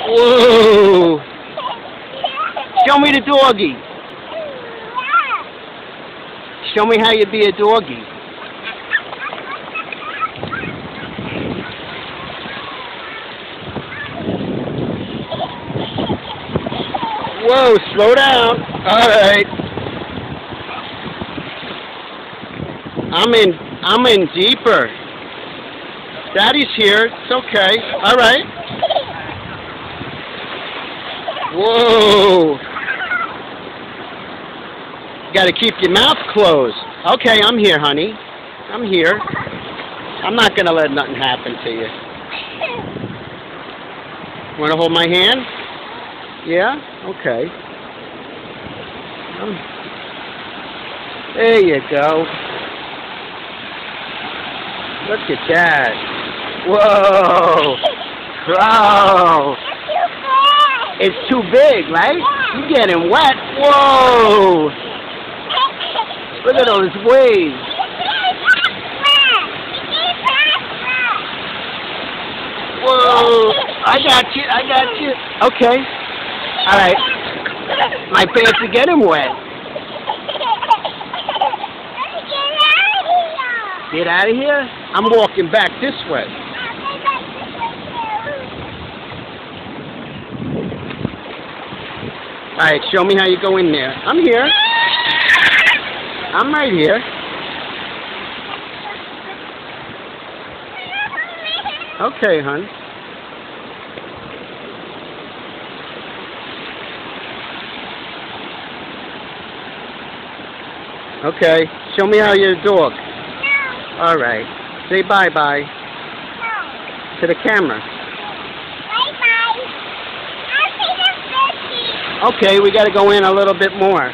Whoa! Show me the doggy. Show me how you be a doggy. Whoa, slow down. All right. I'm in deeper. Daddy's here. It's okay. All right. Whoa. You got to keep your mouth closed. Okay, I'm here, honey. I'm here. I'm not going to let nothing happen to you. Want to hold my hand? Yeah? Okay. There you go. Look at that. Whoa. Wow. It's too big, right? You're getting wet. Whoa. Look at those waves. Whoa. I got you. Okay. All right. My pants are getting wet. Get out of here? I'm walking back this way. All right, show me how you go in there. I'm here. I'm right here. Okay, hon. Okay, show me how you're a dog. No. All right. Say bye-bye. No. To the camera. Bye-bye. I'll see the fishy. Okay, we got to go in a little bit more.